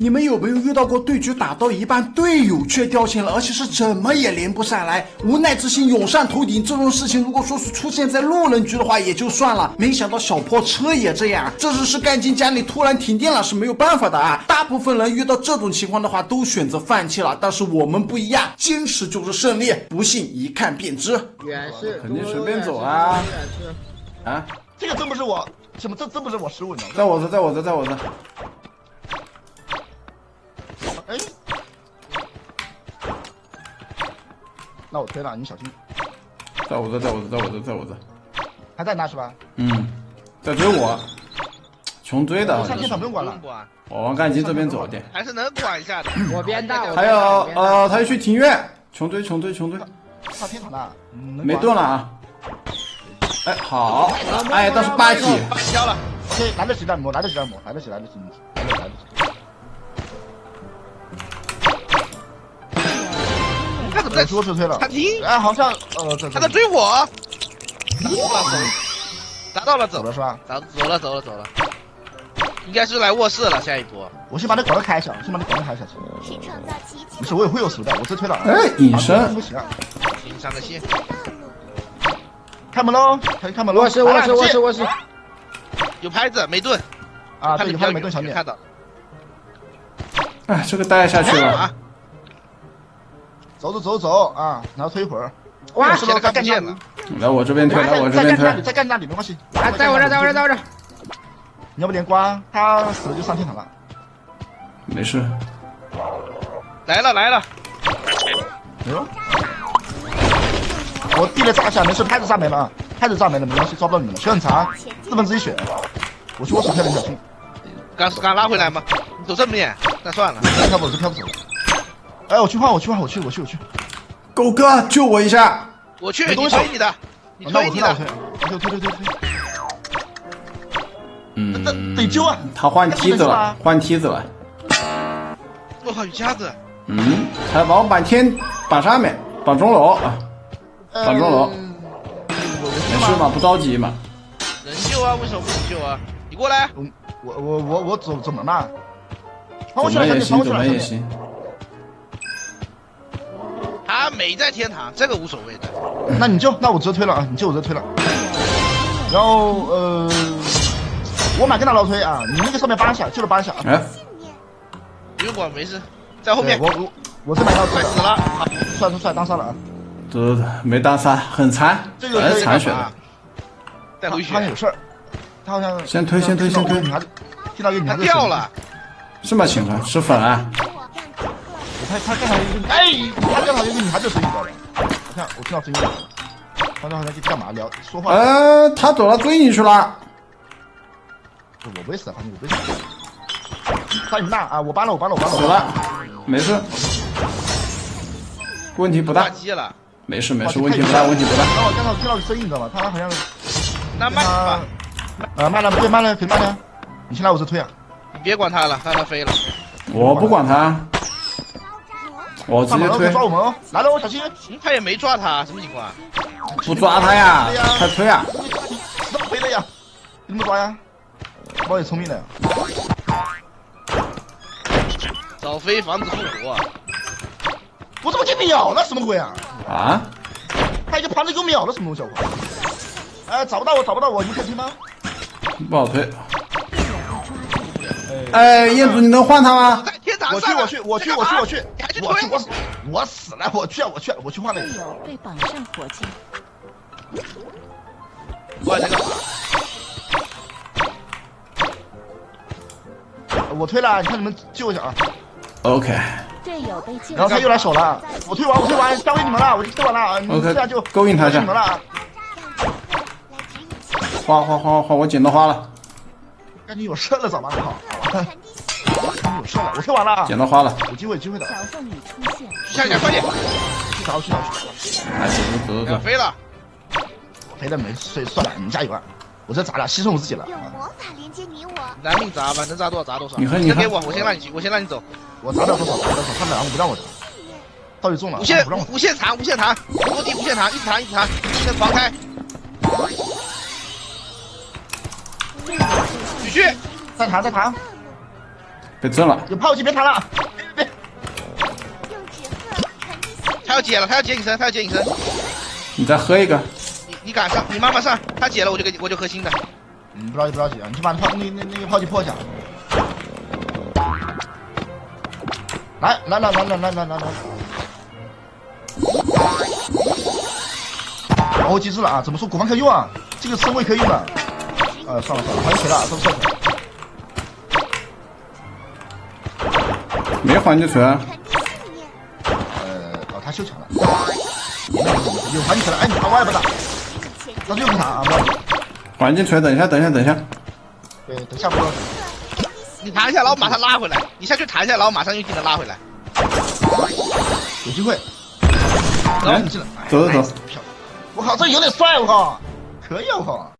你们有没有遇到过对局打到一半，队友却掉线了，而且是怎么也连不下来，无奈之心涌上头顶？这种事情如果说是出现在路人局的话也就算了，没想到小破车也这样。这只是干劲家里突然停电了是没有办法的啊！大部分人遇到这种情况的话都选择放弃了，但是我们不一样，坚持就是胜利。不信一看便知。远视肯定随便走啊！啊，这个真不是我，什么这真不是我失误，你知道吗？在我这，在我这，在我这。哎，那我推了，你小心。在我这，在我这，在我这，在我这。还在那是吧？在追我，穷追的。上天场不用管了。我往干金这边走一点。还是能管一下的。我边大，还有他要去庭院，穷追，穷追，穷追。上天场了，没盾了啊！哎，好，哎，倒是霸气。交了。 OK， 来得及的磨，来得及的磨，来得及，来得及，来得及。他怎么在说撤退了？他停！哎，好像他在追我。打到了，走了是吧？走了。应该是来卧室了，下一波。我先把那广告开一下，没事，我也会有手的，我这推了。哎，隐身不行啊！行，上个线。开门喽！开门喽！卧室。有拍子没盾啊，对，有拍子没盾，小点看到。哎，这个带下去了。走啊，然后推一会儿。哇，现在看不见了。来我这边推，来我这边推。再干那里没关系。啊，在我这。你要不连刮，他死了就上天堂了。没事。来了。哎呦！我地雷炸一下，没事，拍子炸没了，没关系，抓不到你们了。血很长，1/4血。我去卧室推了，小心。刚拉回来吗？你走正面，那算了。飘不走。哎，我去换。狗哥救我一下！我去，你推你的，你推你的。推。得救啊！他换梯子了。我靠，有夹子。他往板上面，绑钟楼啊，绑钟楼。没事嘛，不着急嘛。能救啊？为什么不能救啊？你过来。我走门嘛。走门也行。他没在天堂，这个无所谓的。那你救，那我直接推了啊！你救我直接推了。然后我买跟他老推啊！你那个上面搬一下，救了搬一下啊！哎，不用管，没事，在后面。我这买到快死了，帅当杀了啊！这没当杀，很残，还是残血的。带回血。他有事儿，他好像先推。听到一个女孩子掉了，什么情况？吃粉啊？他刚才他刚才有个女孩子声音的，我听到声音了，他好像去干嘛聊说话。他走了，追你去了。我不会死，反正我不会死。他你那啊，我搬了。死了，没事，问题不大。没事，问题不大。我刚才听到声音，你知道吗？他好像那慢吧。慢了，可以慢了。你先来我这推啊！你别管他了，让他飞了。我不管他。我直接推。抓我们哦！来了，我小心。他也没抓他，什么情况？不抓他呀，快推啊！怎么飞的呀？你怎么抓呀？猫也聪明的呀。早飞防止复活。我怎么就秒了？什么鬼啊？啊？他一个盘子给我秒了，什么东西？哎，找不到我，你可以推吗？不好推。哎，彦祖，你能换他吗？我去！我死了！我去换了。队友被绑上火箭。换这个。我推了，你看你们救一下啊。OK。队友被救。然后他又来手了，我推完，交给你们了，我就推完了。你这样就勾引他一下。你们了。花，我捡到花了。赶紧有事了，早吧，好。有事了，我推完了。捡到花了。有机会的。小凤女出现。下快点。去找。哎，走。飞了。飞了没事，算了，你们加油啊！我这砸了，牺牲我自己了。有魔法连接你我。拿命砸吧，能砸多少砸多少。你先给我，我先让你走。我砸了多少？他们两个不让我砸。到底中了。无限弹，落地无限弹，一直弹，先狂开。继续。再弹。被震了。有炮击，别弹了，别。用纸鹤传递信他要解了，他要解隐身，他要解隐身。你再喝一个。你敢上？你慢慢上，他解了我就喝新的。不着急不着急啊，你去把那个炮击破一下。来，我记住了啊，怎么说？古方可以用啊，这个身位可以用的。算了，还是锤了，都是锤。没环节锤啊。传递信念。他修强了。有环节锤了，哎，你打我也不打，那就不打啊，不要。环境锤，等一下。对，等下不要。你弹一下，然后马上拉回来。你下去弹一下，然后马上用技能拉回来。有机会。然后你进来。走。我靠，这有点帅，我靠，可以我靠。